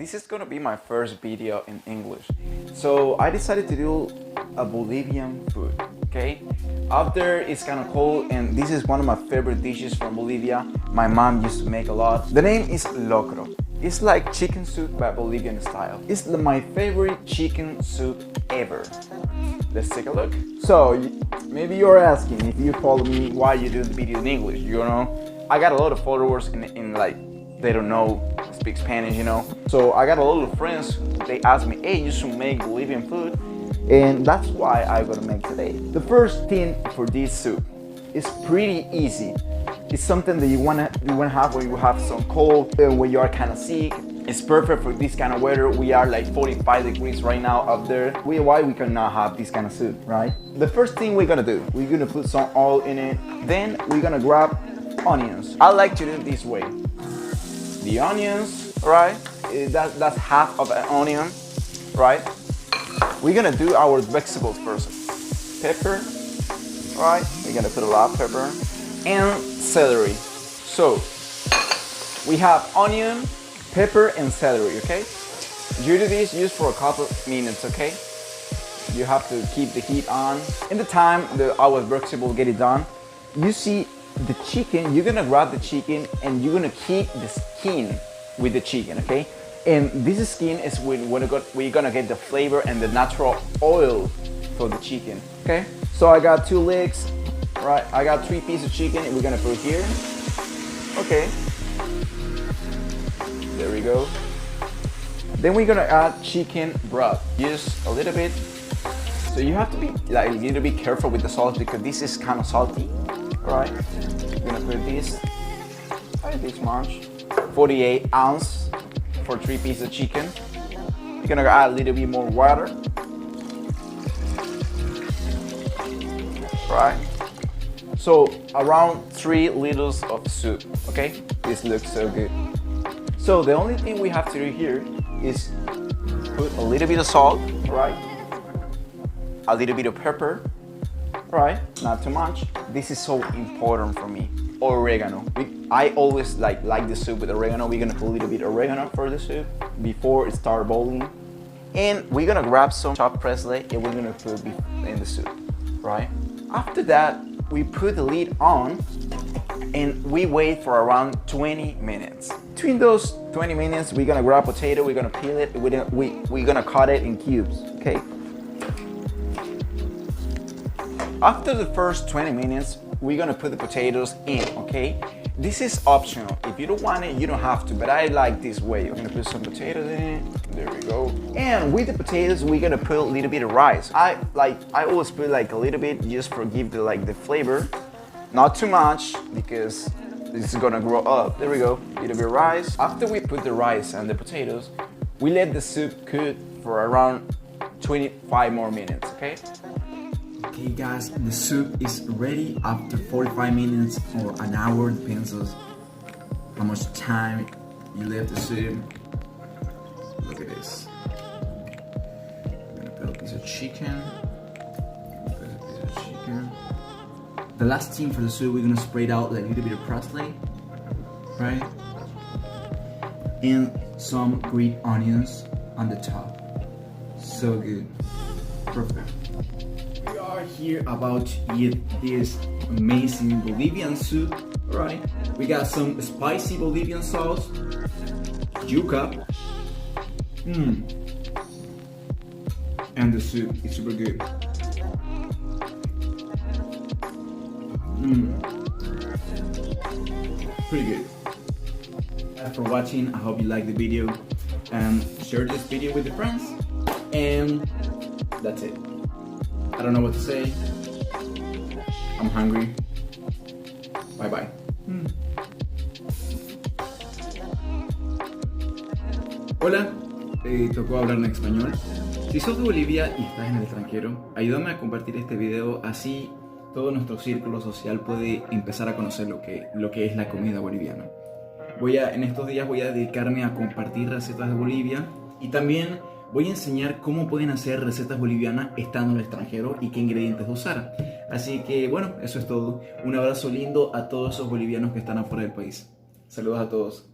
this is gonna be my first video in English. So I decided to do a Bolivian food, okay? Out there it's kind of cold and this is one of my favorite dishes from Bolivia. My mom used to make a lot. The name is Locro. It's like chicken soup by Bolivian style. It's my favorite chicken soup ever. Let's take a look. So maybe you're asking, if you follow me, why you do the video in English, you know? I got a lot of followers in like, they don't know, speak Spanish, you know? So I got a lot of friends, they ask me, hey, you should make Bolivian food. And that's why I'm gonna make today. The first thing for this soup is pretty easy. It's something that you wanna have when you have some cold and when you are kind of sick. It's perfect for this kind of weather. We are like 45 degrees right now up there. Why we cannot have this kind of soup, right? The first thing we're gonna do, we're gonna put some oil in it. Then we're gonna grab onions. I like to do it this way. The onions, right? That's half of an onion, right? We're gonna do our vegetables first. Pepper, right? We're gonna put a lot of pepper. And celery. So, we have onion, pepper, and celery, okay? You do this just for a couple of minutes, okay? You have to keep the heat on. In the time our vegetable get it done, you see the chicken, you're gonna grab the chicken and you're gonna keep the skin with the chicken, okay? And this skin is when we're gonna get the flavor and the natural oil for the chicken, okay? So I got 2 legs, right? I got 3 pieces of chicken and we're gonna put here. Okay. There we go. Then we're gonna add chicken broth, just a little bit. So you have to be like, you need to be careful with the salt because this is kind of salty, right? We're gonna put this, like this much, 48 ounce for 3 pieces of chicken. You're gonna add a little bit more water, right? So around 3 liters of soup, okay? This looks so good. So the only thing we have to do here is put a little bit of salt, right? A little bit of pepper, right? Not too much. This is so important for me. Oregano. I always like the soup with oregano. We're gonna put a little bit of oregano for the soup before it starts boiling. And we're gonna grab some chopped parsley and we're gonna put it in the soup, right? After that, we put the lid on and we wait for around 20 minutes. Between those 20 minutes, we're gonna grab potato, we're gonna peel it, we're gonna cut it in cubes, okay? After the first 20 minutes, we're gonna put the potatoes in, okay? This is optional. If you don't want it, you don't have to, but I like this way. I'm gonna put some potatoes in it. There we go. And with the potatoes, we're gonna put a little bit of rice. I always put like a little bit just for give the flavor. Not too much because this is gonna grow up. There we go, a little bit of rice. After we put the rice and the potatoes, we let the soup cook for around 25 more minutes, okay? Okay guys, the soup is ready after 45 minutes or an hour, depends on how much time you left the soup. Look at this. I'm gonna put a piece of chicken. The last thing for the soup, we're gonna spray it out like a little bit of parsley, right? And some green onions on the top. So good. Perfect. We are here about to eat this amazing Bolivian soup, right? We got some spicy Bolivian sauce, yuca, and the soup is super good. Pretty good. Thanks for watching. I hope you liked the video and share this video with your friends. And that's it. I don't know what to say. I'm hungry. Bye bye. Hola, te tocó hablar en español. Si sos de Bolivia y estás en el extranjero, ayúdame a compartir este video, así todo nuestro círculo social puede empezar a conocer lo que es la comida boliviana. En estos días voy a dedicarme a compartir recetas de Bolivia y también voy a enseñar cómo pueden hacer recetas bolivianas estando en el extranjero y qué ingredientes usar. Así que bueno, eso es todo. Un abrazo lindo a todos esos bolivianos que están afuera del país. Saludos a todos.